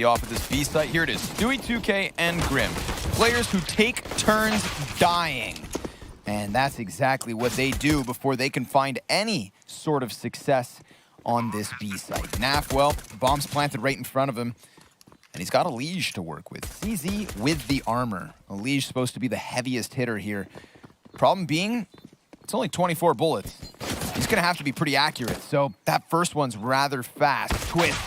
Off of this B site. Here it is. Stewie 2K and Grim. Players who take turns dying. And that's exactly what they do before they can find any sort of success on this B site. Naf, well, the bomb's planted right in front of him. And he's got a Liege to work with. CZ with the armor. A Liege supposed to be the heaviest hitter here. Problem being, it's only 24 bullets. He's going to have to be pretty accurate. So that first one's rather fast. Twist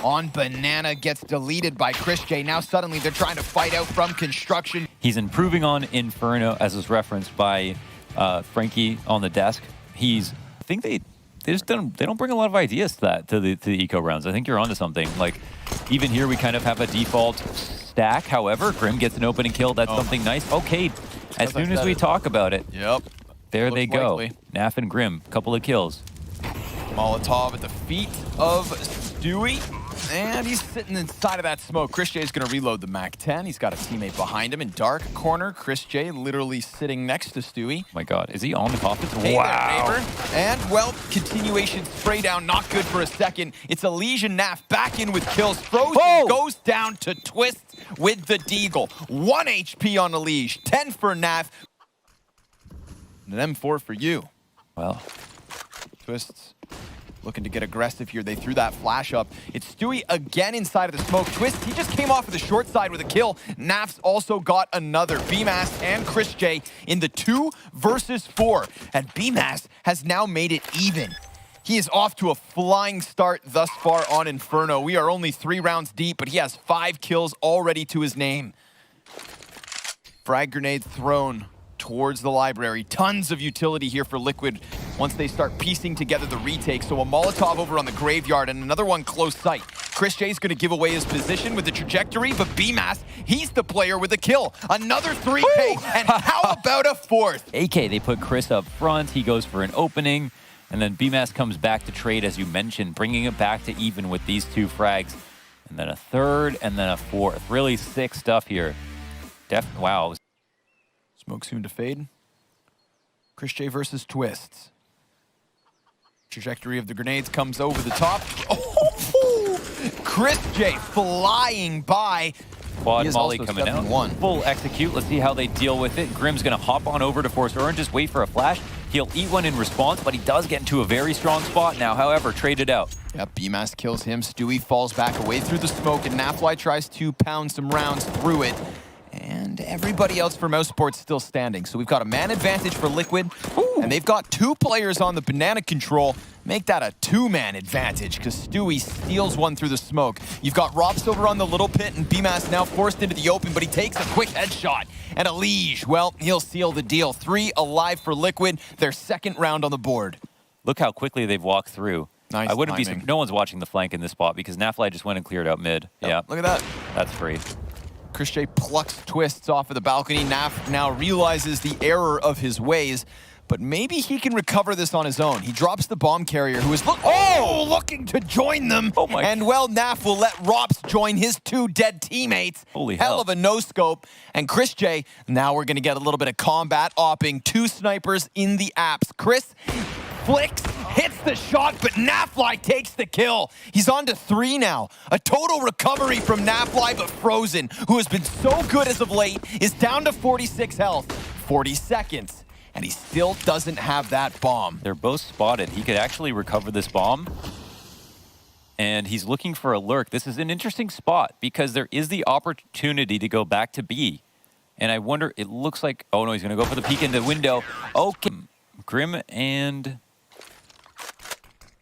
on Banana gets deleted by Chris J. Now suddenly they're trying to fight out from construction. He's improving on Inferno, as is referenced by Frankie on the desk. I think they don't bring a lot of ideas to the eco rounds. I think you're onto something. Like, even here we kind of have a default stack. However, Grim gets an opening kill. That's something nice. Okay, as soon as we talk about it, yep, there they go. Likely. Naf and Grim, couple of kills. Molotov at the feet of Stewie. And he's sitting inside of that smoke. Chris J is going to reload the MAC-10. He's got a teammate behind him in dark corner. Chris J literally sitting next to Stewie. Oh my God, is he on the coffin? Hey wow. There, neighbor. And, well, continuation spray down, not good for a second. It's a Legion Naf back in with kills. Frozen goes down to Twist with the Deagle. 1 HP on the Liege, 10 for Naf. And an M4 for you. Well, Twist's looking to get aggressive here. They threw that flash up. It's Stewie again inside of the smoke. Twist, he just came off of the short side with a kill. Naf's also got another. BMAS and Chris J in the 2 versus 4. And BMAS has now made it even. He is off to a flying start thus far on Inferno. We are only 3 rounds deep, but he has 5 kills already to his name. Frag grenade thrown towards the library. Tons of utility here for Liquid once they start piecing together the retake. So a Molotov over on the graveyard and another one close sight. Chris J's going to give away his position with the trajectory, but BMAS, he's the player with a kill. Another 3K, and how about a 4th? AK, they put Chris up front. He goes for an opening, and then BMAS comes back to trade, as you mentioned, bringing it back to even with these 2 frags. And then a 3rd, and then a 4th. Really sick stuff here. Wow. Smoke soon to fade. Chris J versus Twists. Trajectory of the grenades comes over the top. Oh, Chris J flying by. Quad molly coming out. Full execute. Let's see how they deal with it. Grim's going to hop on over to Force Orange, just wait for a flash. He'll eat one in response, but he does get into a very strong spot now. However, traded out. Yep, BMAS kills him. Stewie falls back away through the smoke, and Nafly tries to pound some rounds through it. And everybody else for MOUSESPORTS still standing. So we've got a man advantage for Liquid. Ooh. And they've got 2 players on the banana control. Make that a 2-man advantage because Stewie steals one through the smoke. You've got Rops over on the little pit and BMAS now forced into the open, but he takes a quick headshot. And a Liege, well, he'll seal the deal. 3 alive for Liquid, their 2nd round on the board. Look how quickly they've walked through. Nice I wouldn't timing. be. No one's watching the flank in this spot because Nafly just went and cleared out mid. Yep. Yeah, Look at that. That's free. Chris J plucks Twists off of the balcony. Naf now realizes the error of his ways, but maybe he can recover this on his own. He drops the bomb carrier, who is looking to join them. Oh my! And well, Naf will let Rops join his 2 dead teammates. Holy hell hell. of a no-scope. And Chris J, now we're going to get a little bit of combat opping. 2 snipers in the apps. Chris flicks, hits the shot, but Nafly takes the kill. He's on to 3 now. A total recovery from Nafly, but Frozen, who has been so good as of late, is down to 46 health. 40 seconds, and he still doesn't have that bomb. They're both spotted. He could actually recover this bomb, and he's looking for a lurk. This is an interesting spot because there is the opportunity to go back to B. And I wonder, it looks like, oh no, he's going to go for the peek in the window. Okay, Grim and...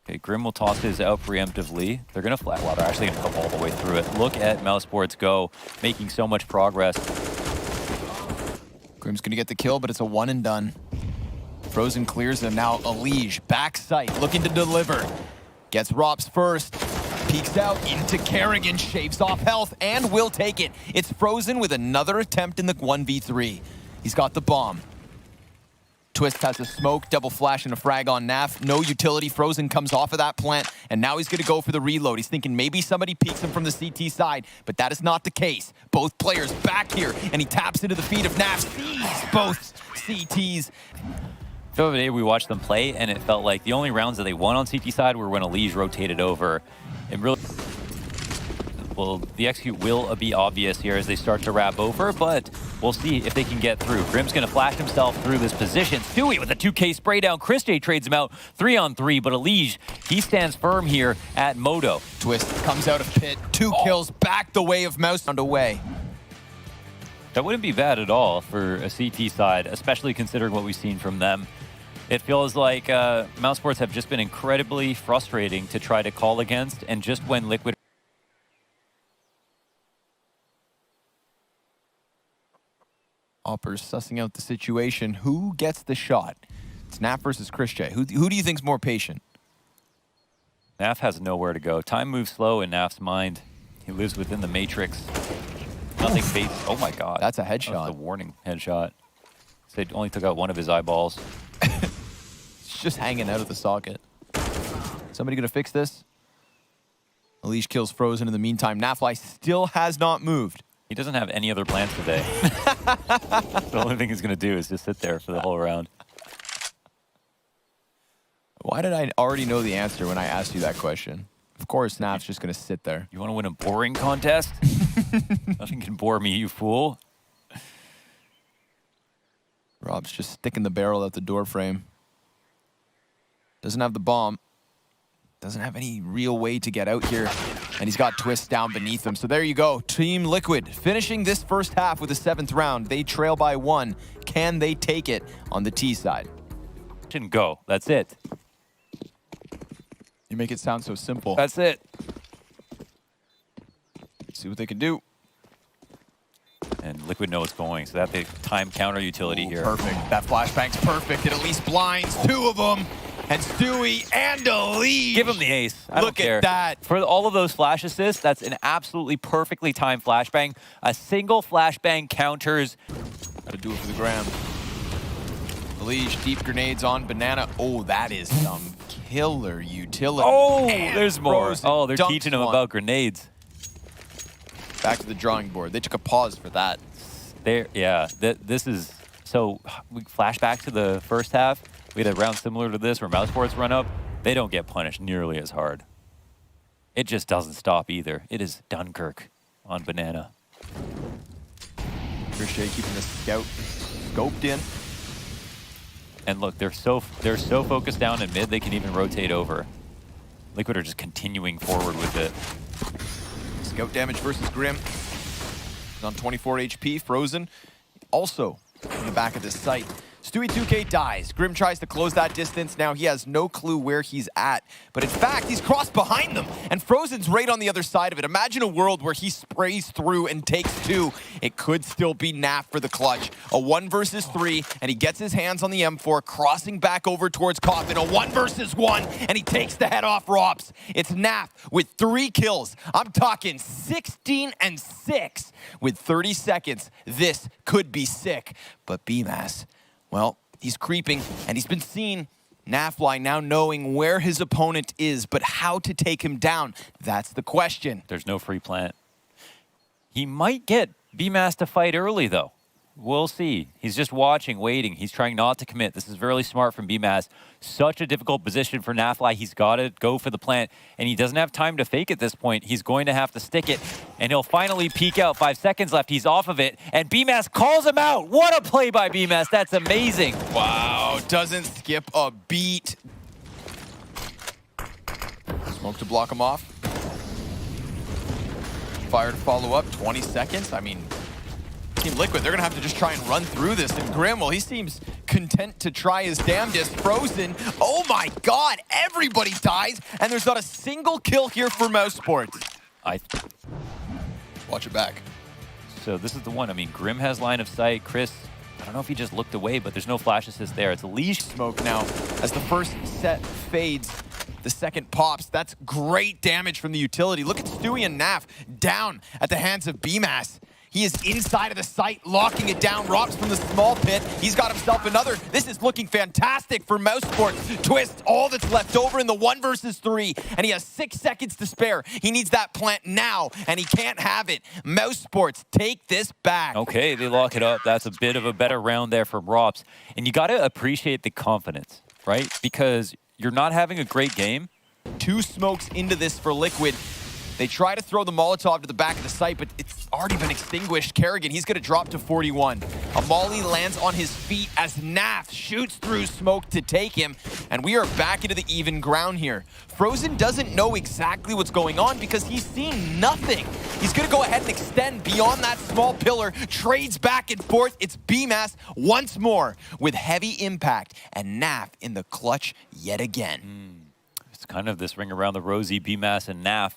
Okay, Grim will toss his out preemptively. They're going to flat. Wow, they're actually going to come all the way through it. Look at MOUSESPORTS go, making so much progress. Grim's going to get the kill, but it's a 1 and done. Frozen clears him. Now a Liege, back sight, looking to deliver. Gets Rops first. Peeks out into Kerrigan, shaves off health, and will take it. It's Frozen with another attempt in the 1v3. He's got the bomb. Twist has a smoke, double flash, and a frag on Naf. No utility. Frozen comes off of that plant, and now he's going to go for the reload. He's thinking maybe somebody peeks him from the CT side, but that is not the case. Both players back here, and he taps into the feet of Naf. Sees both CTs. The other day we watched them play, and it felt like the only rounds that they won on CT side were when a Liege rotated over. It really... Well, the execute will be obvious here as they start to wrap over, but we'll see if they can get through. Grim's going to flash himself through this position. Stewie with a 2K spray down. Chris J trades him out 3-on-3, but Elige, he stands firm here at Moto. Twist comes out of pit. 2 kills back the way of Mouse and away. That wouldn't be bad at all for a CT side, especially considering what we've seen from them. It feels like MOUSESPORTS have just been incredibly frustrating to try to call against, and just when Liquid... Opper's sussing out the situation. Who gets the shot? It's Naf versus Chris J. Who do you think's more patient? Naf has nowhere to go. Time moves slow in Naf's mind. He lives within the matrix. Nothing fades. Oh my god. That's a headshot. That's a warning headshot. They only took out one of his eyeballs. It's just hanging out of the socket. Somebody gonna fix this? Elige kills Frozen in the meantime. Nafly still has not moved. He doesn't have any other plans today. The only thing he's going to do is just sit there for the whole round. Why did I already know the answer when I asked you that question? Of course, Naf's just going to sit there. You want to win a boring contest? Nothing can bore me, you fool. Rob's just sticking the barrel at the door frame. Doesn't have the bomb. Doesn't have any real way to get out here. And he's got Twist down beneath him. So there you go. Team Liquid finishing this first half with the 7th round. They trail by 1. Can they take it on the T side? And go. That's it. You make it sound so simple. That's it. See what they can do. And Liquid know it's going, so that big time counter utility here. Perfect. That flashbang's perfect. It at least blinds 2 of them. And Stewie and Elige. Give him the ace. I Look don't care. at that. For all of those flash assists, that's an absolutely perfectly timed flashbang. A single flashbang counters. Gotta do it for the gram. Elige, deep grenades on Banana. Oh, that is some killer utility. Oh, And there's more. Frozen Oh, they're dunks teaching him one. about grenades. Back to the drawing board. They took a pause for that. Yeah, this is... So, we flash back to the first half. We had a round similar to this where MOUSESPORTS run up. They don't get punished nearly as hard. It just doesn't stop either. It is Dunkirk on Banana. Appreciate keeping the scout scoped in. And look, they're so focused down in mid, they can even rotate over. Liquid are just continuing forward with it. Scout damage versus Grim. He's on 24 HP. Frozen also in the back of this site. Stewie 2K dies. Grim tries to close that distance. Now he has no clue where he's at. But in fact, he's crossed behind them. And Frozen's right on the other side of it. Imagine a world where he sprays through and takes 2. It could still be Naf for the clutch. A 1 versus 3, and he gets his hands on the M4, crossing back over towards Coffin. A 1 versus 1, and he takes the head off Rops. It's Naf with 3 kills. I'm talking 16 and 6 with 30 seconds. This could be sick. But BMAS, well, he's creeping, and he's been seen. Nafly now knowing where his opponent is, but how to take him down, that's the question. There's no free plant. He might get BMAS to fight early, though. We'll see. He's just watching, waiting. He's trying not to commit. This is really smart from BMAS. Such a difficult position for Nafly. He's got to go for the plant, and he doesn't have time to fake at this point. He's going to have to stick it, and he'll finally peek out. 5 seconds left. He's off of it, and BMAS calls him out. What a play by BMAS. That's amazing. Wow, doesn't skip a beat. Smoke to block him off. Fire to follow up, 20 seconds. I mean, Team Liquid, they're going to have to just try and run through this. And Grim, well, he seems content to try his damnedest. Frozen, oh my god, everybody dies, and there's not a single kill here for MOUSESPORTS. Watch it back. So this is the one. I mean, Grim has line of sight. Chris, I don't know if he just looked away, but there's no flash assist there. It's Elige. Smoke now as the first set fades. The second pops. That's great damage from the utility. Look at Stewie and Naf down at the hands of BMAS. He is inside of the site, locking it down. Robs from the small pit. He's got himself another. This is looking fantastic for MOUSESPORTS. Twist, all that's left over in the 1 versus 3, and he has 6 seconds to spare. He needs that plant now, and he can't have it. MOUSESPORTS, take this back. Okay, they lock it up. That's a bit of a better round there from Robs. And you got to appreciate the confidence, right? Because you're not having a great game. 2 smokes into this for Liquid. They try to throw the Molotov to the back of the site, but it's already been extinguished. Kerrigan, he's going to drop to 41. A molly lands on his feet as Naf shoots through smoke to take him, and we are back into the even ground here. Frozen doesn't know exactly what's going on because he's seen nothing. He's going to go ahead and extend beyond that small pillar, trades back and forth. It's BMAS once more with heavy impact, and Naf in the clutch yet again. It's kind of this ring around the rosy, BMAS and Naf.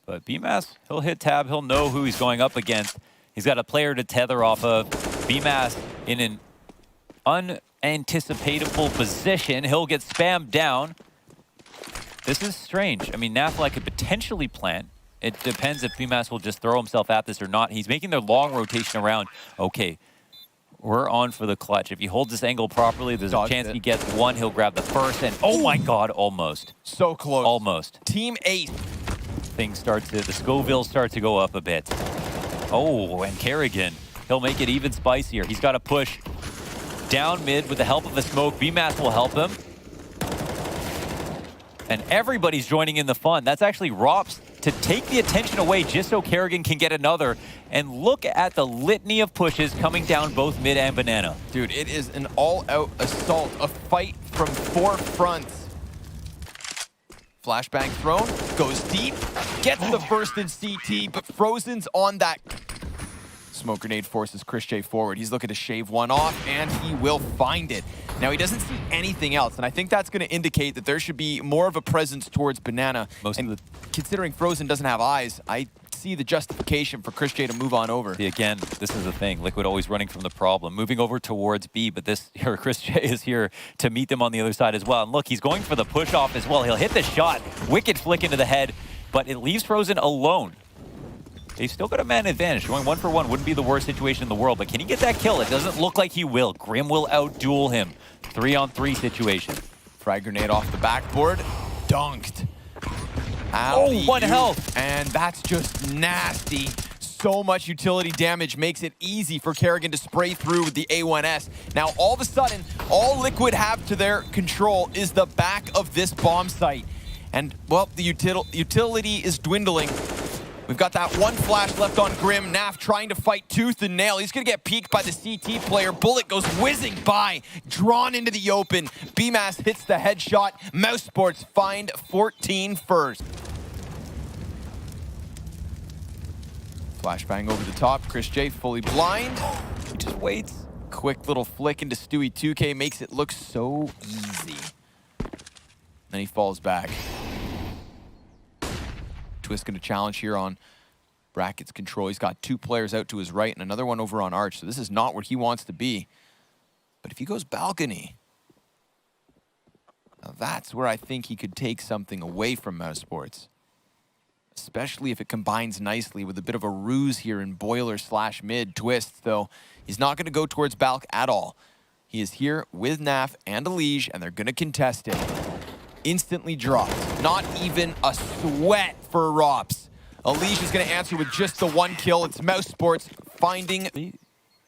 But BMAS, he'll hit tab. He'll know who he's going up against. He's got a player to tether off of. BMAS in an unanticipatable position. He'll get spammed down. This is strange. I mean, Nafla could potentially plant. It depends if BMAS will just throw himself at this or not. He's making their long rotation around. Okay, we're on for the clutch. If he holds this angle properly, there's a chance he gets one. He'll grab the first, and oh my God, almost. So close. Almost. Team 8. Things start to, the Scoville start to go up a bit. Oh, and Kerrigan, he'll make it even spicier. He's got to push down mid with the help of the smoke. BMAS will help him. And everybody's joining in the fun. That's actually Rops to take the attention away just so Kerrigan can get another. And look at the litany of pushes coming down both mid and banana. Dude, it is an all-out assault, a fight from 4 fronts. Flashbang thrown, goes deep, gets the first in CT, but Frozen's on that. Smoke grenade forces Chris J forward. He's looking to shave one off, and he will find it. Now, he doesn't see anything else, and I think that's going to indicate that there should be more of a presence towards banana. Considering Frozen doesn't have eyes, I see the justification for Chris J to move on over. See, again, this is the thing. Liquid always running from the problem, moving over towards B, but this here, Chris J is here to meet them on the other side as well. And look, he's going for the push off as well. He'll hit the shot, wicked flick into the head, but it leaves Frozen alone. They've still got a man advantage. Going 1 for 1 wouldn't be the worst situation in the world, but can he get that kill? It doesn't look like he will. Grim will outduel him. 3-on-3 situation. Frag grenade off the backboard, dunked. Oh, 1 health. And that's just nasty. So much utility damage makes it easy for Kerrigan to spray through with the A1S. Now, all of a sudden, all Liquid have to their control is the back of this bomb site. And, well, the utility is dwindling. We've got that one flash left on Grim. Naf trying to fight tooth and nail. He's going to get peeked by the CT player. Bullet goes whizzing by, drawn into the open. BMAS hits the headshot. MOUSESPORTS find 14 first. Flashbang over the top. Chris J fully blind. He just waits. Quick little flick into Stewie 2K makes it look so easy. Then he falls back. Twist going to challenge here on Bracket's control. He's got 2 players out to his right and another one over on Arch, so this is not where he wants to be. But if he goes balcony, now that's where I think he could take something away from MOUSESPORTS. Especially if it combines nicely with a bit of a ruse here in boiler/mid. Twist, though, he's not going to go towards Balk at all. He is here with Naf and Elige, and they're going to contest it. Instantly dropped. Not even a sweat for Rops. Elige is going to answer with just the 1 kill. It's MOUSESPORTS finding...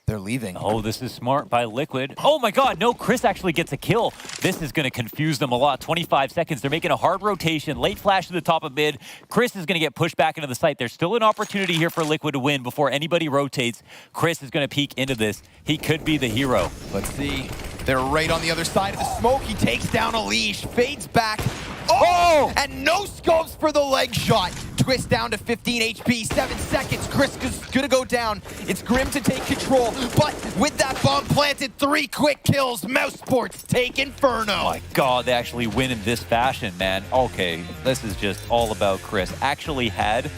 They're leaving. Oh, this is smart by Liquid. Oh my God, no, Chris actually gets a kill. This is going to confuse them a lot. 25 seconds. They're making a hard rotation. Late flash to the top of mid. Chris is going to get pushed back into the site. There's still an opportunity here for Liquid to win before anybody rotates. Chris is going to peek into this. He could be the hero. Let's see. They're right on the other side of the smoke. He takes down Elige, fades back. Oh! And no scopes for the leg shot. Twist down to 15 HP, 7 seconds. Chris is gonna go down. It's Grim to take control, but with that bomb planted, 3 quick kills. MOUSESPORTS take Inferno. Oh my God, they actually win in this fashion, man. Okay, this is just all about Chris. Actually had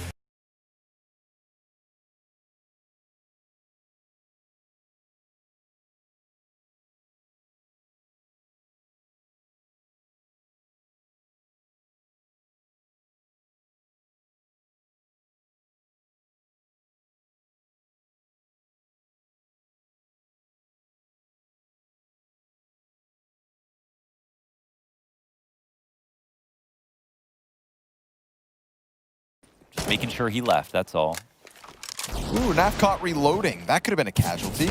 just making sure he left, that's all. Ooh, Naf caught reloading. That could have been a casualty.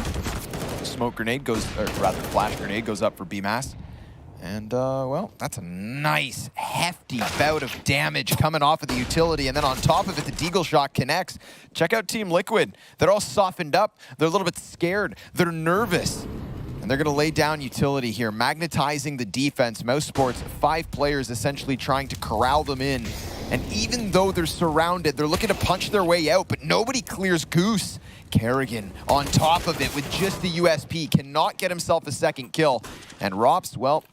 Smoke grenade goes, or rather flash grenade goes up for BMAS. And, well, that's a nice, hefty bout of damage coming off of the utility. And then on top of it, the Deagle shot connects. Check out Team Liquid. They're all softened up. They're a little bit scared. They're nervous. And they're going to lay down utility here, magnetizing the defense. MOUSESPORTS, 5 players essentially trying to corral them in. And even though they're surrounded, they're looking to punch their way out, but nobody clears Goose. Kerrigan on top of it with just the USP, cannot get himself a second kill. And Rops, well,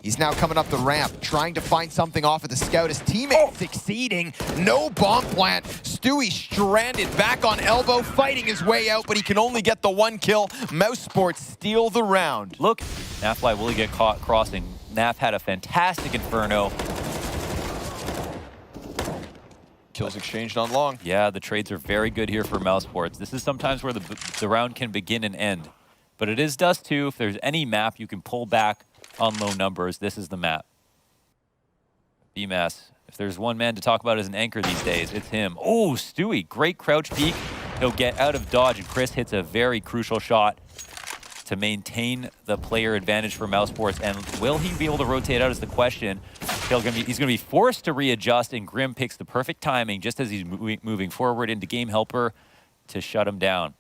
he's now coming up the ramp, trying to find something off of the scout. His teammate succeeding. No bomb plant. Stewie stranded back on elbow, fighting his way out, but he can only get the 1 kill. MOUSESPORTS steal the round. Look, Nafly will get caught crossing. Naf had a fantastic Inferno. Kills exchanged on long. Yeah, the trades are very good here for MOUSESPORTS. This is sometimes where the round can begin and end. But it is Dust 2. If there's any map you can pull back on low numbers, this is the map. BMAS, if there's one man to talk about as an anchor these days, it's him. Oh, Stewie, great crouch peek. He'll get out of dodge, and Chris hits a very crucial shot to maintain the player advantage for MOUSESPORTS. And will he be able to rotate out is the question. He's going to be forced to readjust, and Grim picks the perfect timing just as he's moving forward into Game Helper to shut him down.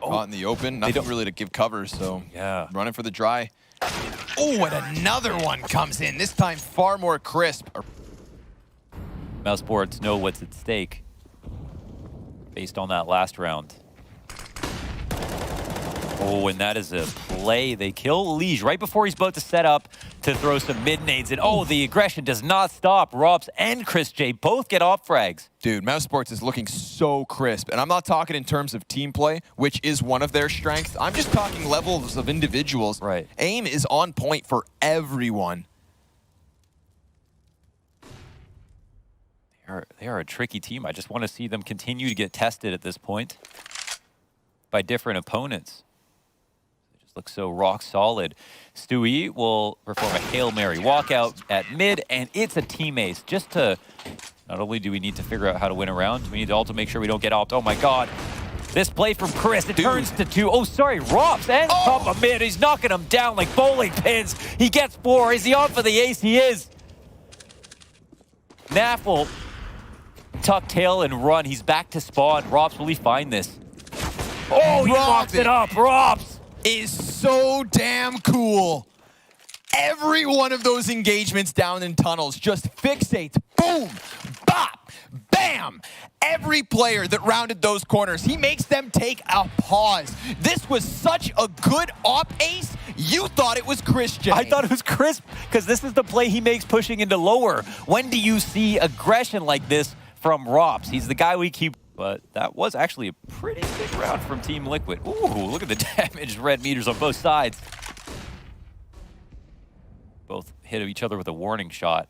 Out in the open, nothing really to give cover, so yeah, running for the dry. Oh, and another one comes in, this time far more crisp. MOUSESPORTS know what's at stake based on that last round. Oh, and that is a play. They kill Liege right before he's about to set up to throw some mid-nades. And oh, the aggression does not stop. Rops and Chris J both get off frags. Dude, MOUSESPORTS is looking so crisp. And I'm not talking in terms of team play, which is one of their strengths. I'm just talking levels of individuals. Right. Aim is on point for everyone. They are a tricky team. I just want to see them continue to get tested at this point by different opponents. Looks so rock solid. Stewie will perform a Hail Mary walkout at mid, and it's a team ace. Just to, not only do we need to figure out how to win a round, we need to also make sure we don't get opt. Oh my God. This play from Chris, it turns to 2. Oh, sorry, Rops and top of mid. He's knocking him down like bowling pins. He gets 4. Is he on for the ace? He is. Naf will tuck tail and run. He's back to spawn. Rops, will he find this? Oh, he locks it up. Rops is so damn cool. Every one of those engagements down in tunnels just fixates. Boom, bop, bam. Every player that rounded those corners, he makes them take a pause. This was such a good op ace. You thought it was Christian. I thought it was crisp because this is the play he makes pushing into lower. When do you see aggression like this from Rops? He's the guy we keep. But that was actually a pretty big round from Team Liquid. Ooh, look at the damaged red meters on both sides. Both hit each other with a warning shot.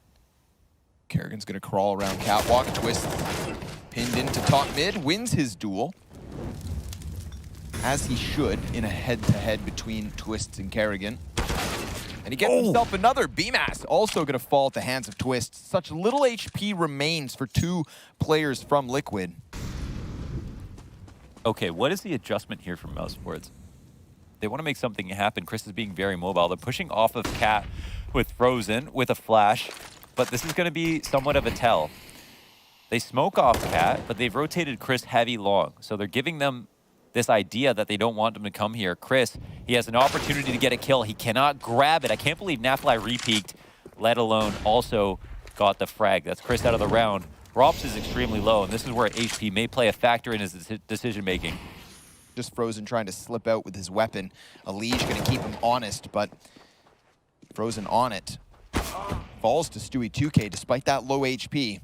Kerrigan's going to crawl around catwalk. Twist pinned into top mid, wins his duel. As he should in a head-to-head between Twists and Kerrigan. And he gets himself another. BMAS also going to fall at the hands of Twists. Such little HP remains for 2 players from Liquid. Okay, what is the adjustment here from MOUSESPORTS? They want to make something happen. Chris is being very mobile. They're pushing off of Cat with Frozen, with a flash, but this is going to be somewhat of a tell. They smoke off Cat, but they've rotated Chris heavy long, so they're giving them this idea that they don't want him to come here. Chris, he has an opportunity to get a kill. He cannot grab it. I can't believe Nafly re-peeked, let alone also got the frag. That's Chris out of the round. Rops is extremely low, and this is where HP may play a factor in his decision-making. Just Frozen trying to slip out with his weapon. Liege going to keep him honest, but Frozen on it. Falls to Stewie 2K despite that low HP.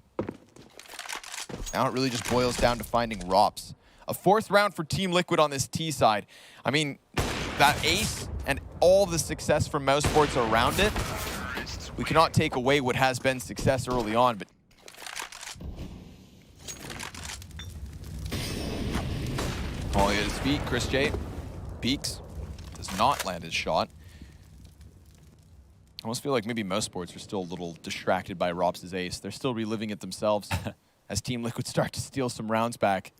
Now it really just boils down to finding Rops. A 4th round for Team Liquid on this T side. I mean, that ace and all the success from MOUSESPORTS around it, we cannot take away what has been success early on, but falling at his feet, Chris J peeks, does not land his shot. I almost feel like maybe MOUSESPORTS are still a little distracted by Rops' ace. They're still reliving it themselves as Team Liquid start to steal some rounds back.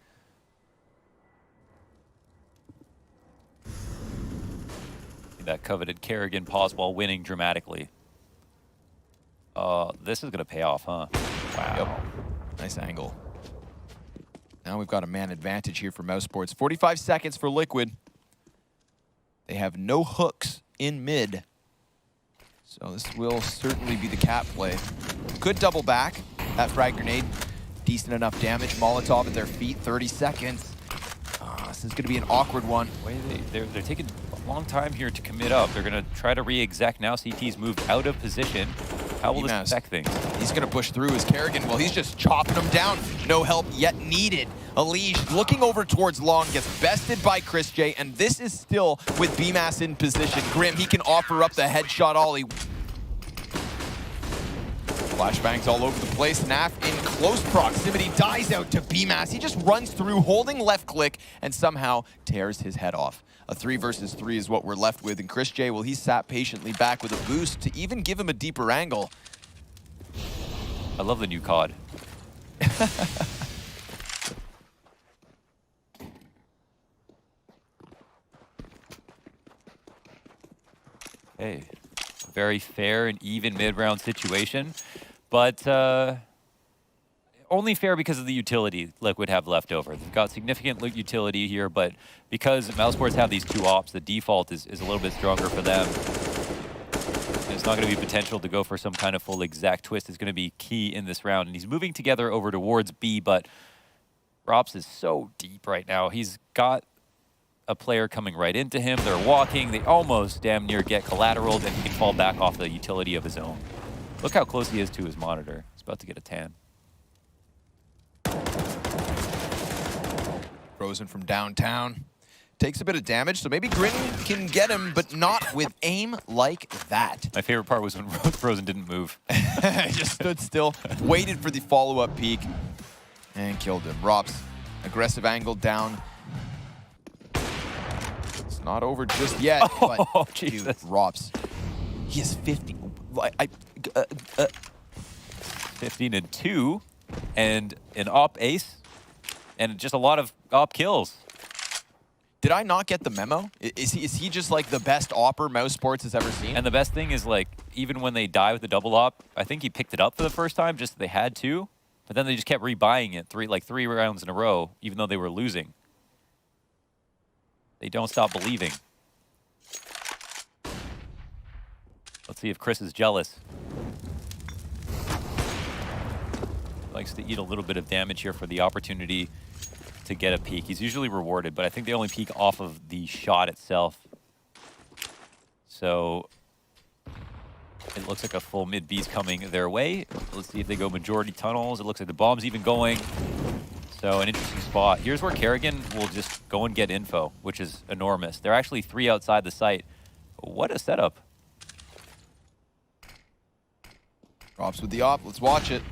That coveted Kerrigan pause while winning dramatically. This is going to pay off, huh? Wow. Yep. Nice angle. Now we've got a man advantage here for MOUSESPORTS. 45 seconds for Liquid. They have no hooks in mid. So this will certainly be the cap play. Good double back. That frag grenade, decent enough damage. Molotov at their feet, 30 seconds. This is going to be an awkward one. They're taking a long time here to commit up. They're going to try to re-exec now. CT's moved out of position. How will this affect things? He's going to push through as Kerrigan. Well, he's just chopping him down. No help yet needed. Alish looking over towards Long, gets bested by Chris J, and this is still with BMAS in position. Grim, he can offer up the headshot ollie. Flashbangs all over the place. Naf in close proximity, dies out to BMAS. He just runs through, holding left click, and somehow tears his head off. A 3 versus 3 is what we're left with, and Chris J, well, he sat patiently back with a boost to even give him a deeper angle. I love the new COD. Hey, very fair and even mid-round situation, but only fair because of the utility Liquid have left over. They've got significant utility here, but because MOUSESPORTS have these two ops, the default is a little bit stronger for them. There's not going to be potential to go for some kind of full exact twist. Is going to be key in this round, and he's moving together over towards B, but Rops is so deep right now. He's got a player coming right into him. They're walking. They almost damn near get collateraled, and he can fall back off the utility of his own. Look how close he is to his monitor. He's about to get a tan. Frozen from downtown. Takes a bit of damage, so maybe Grin can get him, but not with aim like that. My favorite part was when Frozen didn't move. Just stood still, waited for the follow-up peek, and killed him. Rops, aggressive angle down. It's not over just yet, but Jesus. Dude, Rops, he has 50. 15 and 2, and an op ace, and just a lot of op kills. Did I not get the memo? Is he just like the best opper MOUSESPORTS has ever seen? And the best thing is, like, even when they die with the double op, I think he picked it up for the first time, just they had to, but then they just kept rebuying it three rounds in a row, even though they were losing. They don't stop believing. Let's see if Chris is jealous. Likes to eat a little bit of damage here for the opportunity to get a peek. He's usually rewarded, but I think they only peek off of the shot itself. So it looks like a full mid B's coming their way. Let's see if they go majority tunnels. It looks like the bomb's even going. So an interesting spot. Here's where Kerrigan will just go and get info, which is enormous. They're actually 3 outside the site. What a setup. Drops with the op. Let's watch it.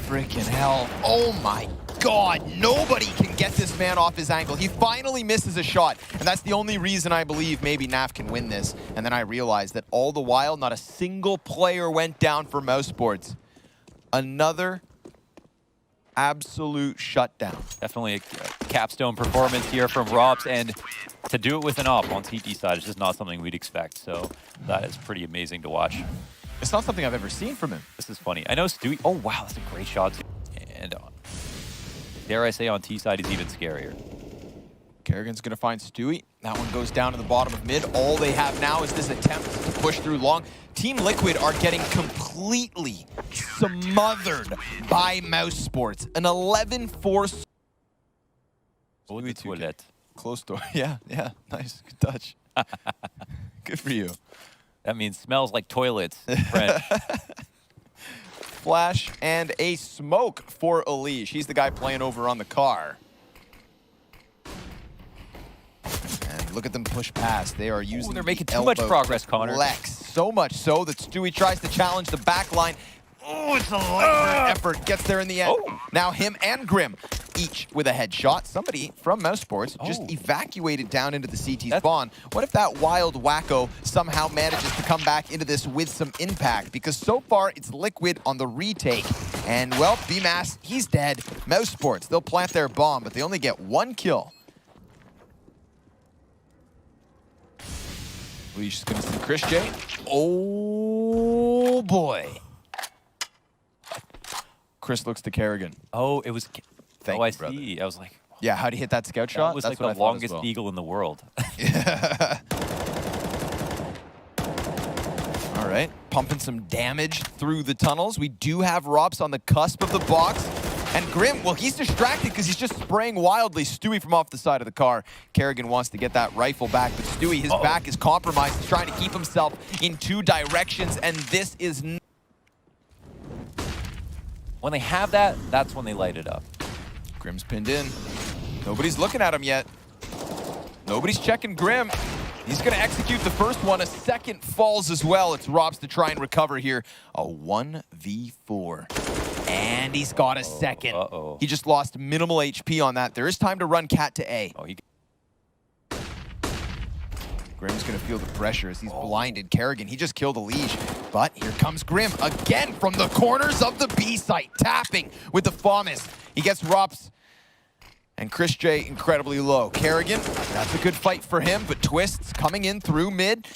Freaking hell. Oh my God. Nobody can get this man off his angle. He finally misses a shot. And that's the only reason I believe maybe Naf can win this. And then I realized that all the while, not a single player went down for MOUSESPORTS. Another absolute shutdown. Definitely a capstone performance here from Rops, and to do it with an op on CT side is just not something we'd expect. So that is pretty amazing to watch. It's not something I've ever seen from him. This is funny. I know Stewie. Oh, wow, that's a great shot. And dare I say on T side, he's even scarier. Kerrigan's going to find Stewie. That one goes down to the bottom of mid. All they have now is this attempt to push through long. Team Liquid are getting completely smothered by MOUSESPORTS. An 11-4. Close door. Yeah, nice. Good touch. Good for you. That means smells like toilets in French. Flash and a smoke for Alish. He's the guy playing over on the car. And look at them push past. They are using they're making too much progress, Connor. Flex. So much so that Stewie tries to challenge the back line. Oh, it's a light effort. Gets there in the end. Oh. Now him and Grim, each with a headshot. Somebody from MOUSESPORTS just evacuated down into the CT spawn. What if that wild wacko somehow manages to come back into this with some impact? Because so far, it's Liquid on the retake. And, well, BMAS, he's dead. MOUSESPORTS, they'll plant their bomb, but they only get 1 kill. Leash is going to see Chris J. Oh, boy. Chris looks to Kerrigan. Oh, it was... Thank I you, brother. see. I was like... Yeah, how'd he hit that scout shot? That was That's like what the I thought as longest well. eagle in the world. Yeah. All right, pumping some damage through the tunnels. We do have Rops on the cusp of the box. And Grim, well, he's distracted because he's just spraying wildly. Stewie from off the side of the car. Kerrigan wants to get that rifle back, but Stewie, his back is compromised. He's trying to keep himself in two directions, and this is... When they have that, that's when they light it up. Grim's pinned in. Nobody's looking at him yet. Nobody's checking Grim. He's going to execute the first one. A second falls as well. It's Robs to try and recover here. A 1v4. And he's got a second. He just lost minimal HP on that. There is time to run Cat to A. Grim's going to feel the pressure as he's blinded. Kerrigan, he just killed a Liege. But here comes Grim again from the corners of the B site. Tapping with the FAMAS. He gets Rops. And Chris J incredibly low. Kerrigan, that's a good fight for him, but Twists coming in through mid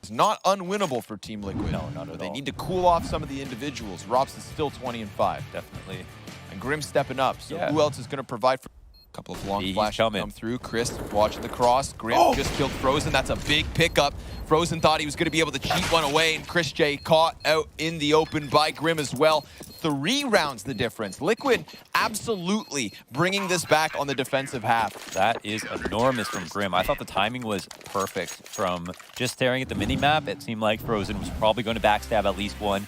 is not unwinnable for Team Liquid. No, not at all. They need to cool off some of the individuals. Rops is still 20-5. Definitely. And Grim stepping up. So who else is going to provide for... A couple of long flashes come through. Chris watching the cross. Grim just killed Frozen. That's a big pickup. Frozen thought he was going to be able to cheat one away, and Chris J caught out in the open by Grim as well. 3 rounds the difference. Liquid absolutely bringing this back on the defensive half. That is enormous from Grim. I thought the timing was perfect from just staring at the mini-map. It seemed like Frozen was probably going to backstab at least one.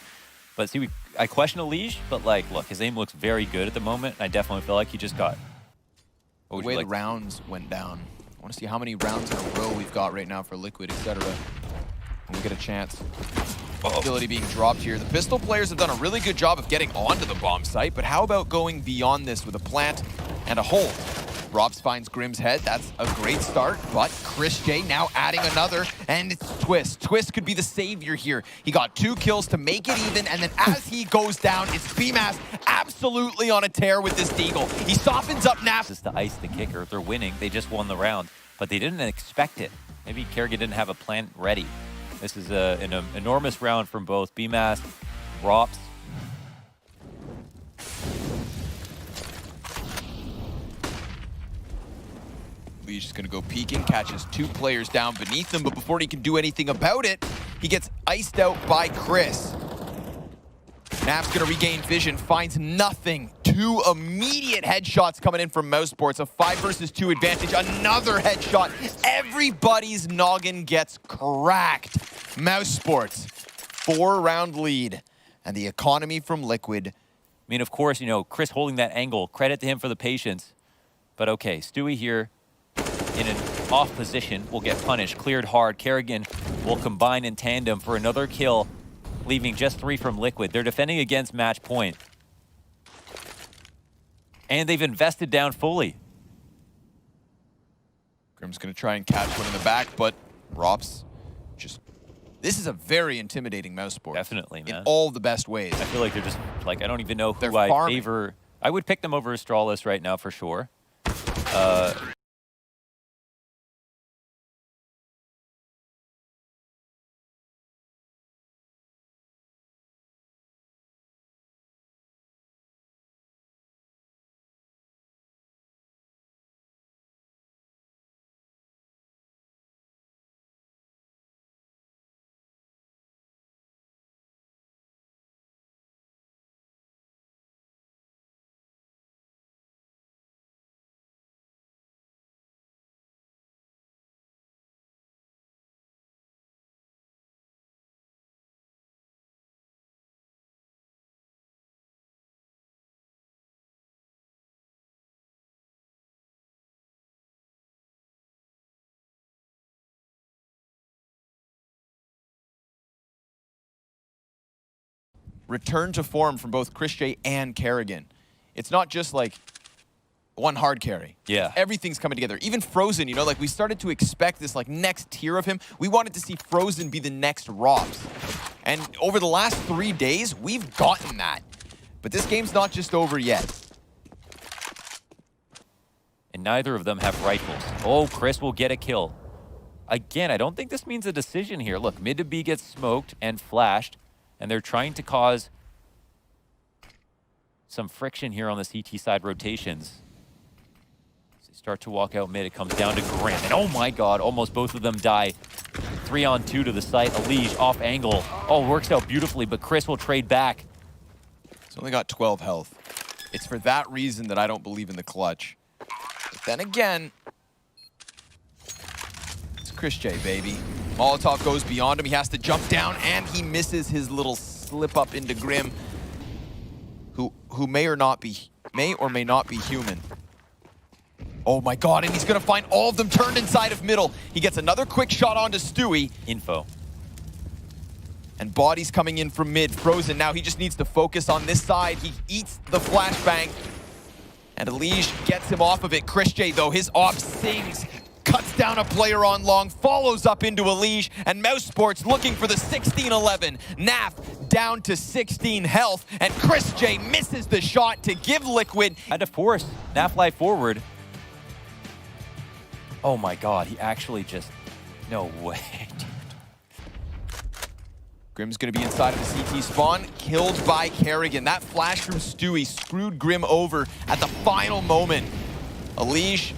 But see, I question a Liege, but like, look, his aim looks very good at the moment. And I definitely feel like he just got... The way the rounds went down. I want to see how many rounds in a row we've got right now for Liquid, etc. When we get a chance. Ability being dropped here. The pistol players have done a really good job of getting onto the bomb site, but how about going beyond this with a plant and a hold? Robs finds Grim's head. That's a great start, but Chris J now adding another, and it's Twist. Twist could be the savior here. He got 2 kills to make it even, and then as he goes down, it's BMAS absolutely on a tear with this Deagle. He softens up Nap. Just to ice the kicker. They're winning. They just won the round, but they didn't expect it. Maybe Kerrigan didn't have a plan ready. This is an enormous round from both BMAS, Rops. Leash is going to go peeking, catches 2 players down beneath him, but before he can do anything about it, he gets iced out by Chris. Nap's going to regain vision, finds nothing. 2 immediate headshots coming in from MOUSESPORTS. A 5 versus 2 advantage. Another headshot. Everybody's noggin gets cracked. MOUSESPORTS, 4-round lead. And the economy from Liquid. I mean, of course, you know, Chris holding that angle. Credit to him for the patience. But okay, Stewie here in an off position will get punished. Cleared hard. Kerrigan will combine in tandem for another kill, leaving just 3 from Liquid. They're defending against match point. And they've invested down fully. Grim's going to try and catch one in the back, but Rops just... This is a very intimidating MOUSESPORTS. Definitely, man. In all the best ways. I feel like they're just, like, I don't even know who They're farming. favor. I would pick them over Astralis right now for sure. Return to form from both Chris J and Kerrigan. It's not just like one hard carry. Yeah. Everything's coming together. Even Frozen, you know, like we started to expect this like next tier of him. We wanted to see Frozen be the next Robs. And over the last 3 days, we've gotten that. But this game's not just over yet. And neither of them have rifles. Oh, Chris will get a kill. again, I don't think this means a decision here. Look, mid to B gets smoked and flashed, and they're trying to cause some friction here on the CT side rotations. As they start to walk out mid, it comes down to Graham. And oh my god, almost both of them die. 3-on-2 to the site. Elige off angle. Oh, works out beautifully, but Chris will trade back. He's only got 12 health. It's for that reason that I don't believe in the clutch. But then again, it's Chris J, baby. Molotov goes beyond him. He has to jump down, and he misses his little slip up into Grim, who may or may not be human. Oh my god, and he's gonna find all of them turned inside of middle. He gets another quick shot onto Stewie. Info. And bodies coming in from mid. Frozen now, he just needs to focus on this side. He eats the flashbang. And Elige gets him off of it. Chris J, though, his op sings, cuts down a player on long, follows up into Elige, and MOUSESPORTS looking for the 16-11. Naf down to 16 health, and Chris J misses the shot to give Liquid. Had to force Nafly forward. Oh my god, he actually just... No way, dude. Grim's gonna be inside of the CT spawn, killed by Kerrigan. That flash from Stewie screwed Grim over at the final moment. Elige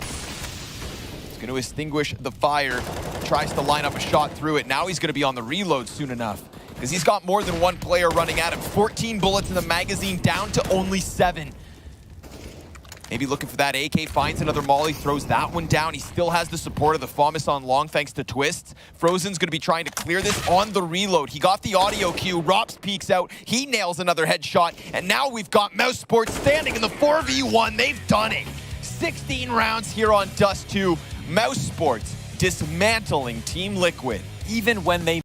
is gonna extinguish the fire, tries to line up a shot through it. Now he's gonna be on the reload soon enough, because he's got more than one player running at him. 14 bullets in the magazine, down to only 7. Maybe looking for that AK, finds another molly, throws that one down. He still has the support of the FAMAS on long thanks to Twists. Frozen's gonna be trying to clear this on the reload. He got the audio cue, Rops peeks out, he nails another headshot, and now we've got MOUSESPORTS standing in the 4v1. They've done it. 16 rounds here on Dust 2. MOUSESPORTS dismantling Team Liquid. Even when they